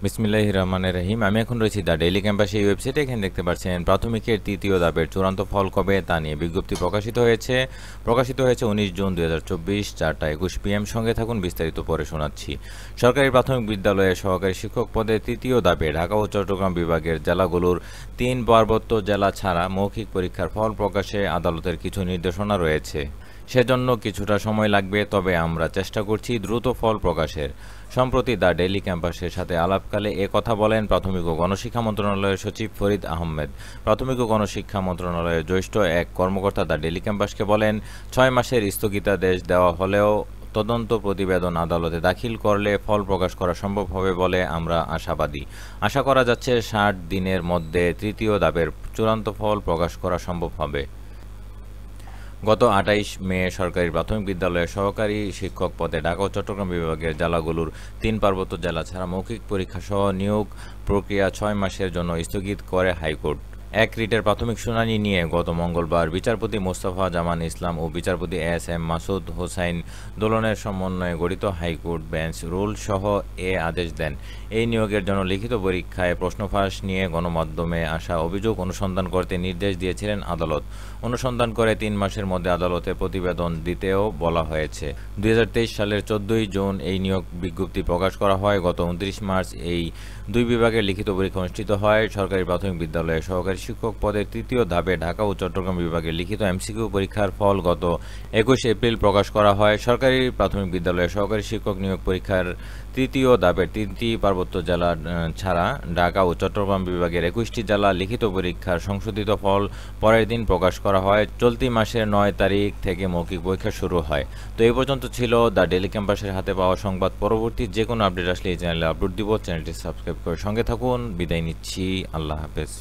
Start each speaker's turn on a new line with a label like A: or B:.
A: বিসমিল্লাহির রহমানির রহিম। আমি এখন রয়েছি দ্য ডেইলি ক্যাম্পাসে এই ওয়েবসাইটে। এখানে দেখতে পাচ্ছেন প্রাথমিকের তৃতীয় ধাপের চূড়ান্ত ফল কবে তা নিয়ে বিজ্ঞপ্তি প্রকাশিত হয়েছে 19 জুন 2024 4টা 21 PM। সঙ্গে থাকুন, বিস্তারিত পরে শোনাচ্ছি। সরকারি প্রাথমিক বিদ্যালয়ে সহকারী শিক্ষক পদে তৃতীয় ধাপে ঢাকা ও চট্টগ্রাম বিভাগের জেলাগুলোর 3 পার্বত্য জেলা ছাড়া মৌখিক পরীক্ষার ফল প্রকাশে আদালতের কিছু নির্দেশনা রয়েছে। সেজন্য কিছুটা সময় লাগবে, তবে আমরা চেষ্টা করছি দ্রুত ফল প্রকাশের। সম্প্রতি দ্য ডেইলি ক্যাম্পাসের সাথে আলাপকালে এ কথা বলেন প্রাথমিক ও গণশিক্ষা মন্ত্রণালয়ের সচিব ফরিদ আহমেদ। প্রাথমিক ও গণশিক্ষা মন্ত্রণালয়ের জ্যেষ্ঠ এক কর্মকর্তা দ্য ডেইলি ক্যাম্পাসকে বলেন, 6 মাসের স্থগিতাদেশ দেওয়া হলেও তদন্ত প্রতিবেদন আদালতে দাখিল করলে ফল প্রকাশ করা সম্ভব হবে বলে আমরা আশাবাদী। আশা করা যাচ্ছে 60 দিনের মধ্যে তৃতীয় ধাপের চূড়ান্ত ফল প্রকাশ করা সম্ভব হবে। গত 28 মে সরকারি প্রাথমিক বিদ্যালয়ের সহকারী শিক্ষক পদে ঢাকা ও চট্টগ্রাম বিভাগের জেলাগুলোর 3 পার্বত্য জেলা ছাড়া মৌখিক পরীক্ষাসহ নিয়োগ প্রক্রিয়া 6 মাসের জন্য স্থগিত করে হাইকোর্ট। এক রিটের প্রাথমিক শুনানি নিয়ে গত মঙ্গলবার বিচারপতি মোস্তফা জামান ইসলাম ও বিচারপতি এস.এম. মাসুদ হোসাইন দোলনের সমন্বয়ে গঠিত হাইকোর্ট বেঞ্চ রুল সহ এ আদেশ দেন। এই নিয়োগের জন্য লিখিত পরীক্ষায় প্রশ্নফাঁস নিয়ে গণমাধ্যমে আসা অভিযোগ অনুসন্ধান করতে নির্দেশ দিয়েছিলেন আদালত। অনুসন্ধান করে 3 মাসের মধ্যে আদালতে প্রতিবেদন দিতেও বলা হয়েছে। 2023 সালের 14 জুন এই নিয়োগ বিজ্ঞপ্তি প্রকাশ করা হয়। গত 29 মার্চ এই দুই বিভাগের লিখিত পরীক্ষা অনুষ্ঠিত হয়। সরকারি প্রাথমিক বিদ্যালয়ে সহকারী শিক্ষক পদের তৃতীয় ধাপে ঢাকা ও চট্টগ্রাম বিভাগের লিখিত এমসিকিউ পরীক্ষার ফল গত 21 এপ্রিল প্রকাশ করা হয়। সরকারি প্রাথমিক বিদ্যালয়ে সহকারী শিক্ষক নিয়োগ পরীক্ষার তৃতীয় ধাপের 3টি পার্বত্য জেলা ছাড়া ঢাকা ও চট্টগ্রাম বিভাগের 21টি জেলা লিখিত পরীক্ষার সংশোধিত ফল পরের দিন প্রকাশ করা হয়। চলতি মাসের 9 তারিখ থেকে মৌখিক পরীক্ষা শুরু হয়। তো এই পর্যন্ত ছিল দ্য ডেইলি ক্যাম্পাসের হাতে পাওয়া সংবাদ। পরবর্তী যে কোনো আপডেট আসলে এই চ্যানেলে আপলোড দিব। চ্যানেলটি সাবস্ক্রাইব করে সঙ্গে থাকুন। বিদায় নিচ্ছি। আল্লাহ হাফেজ।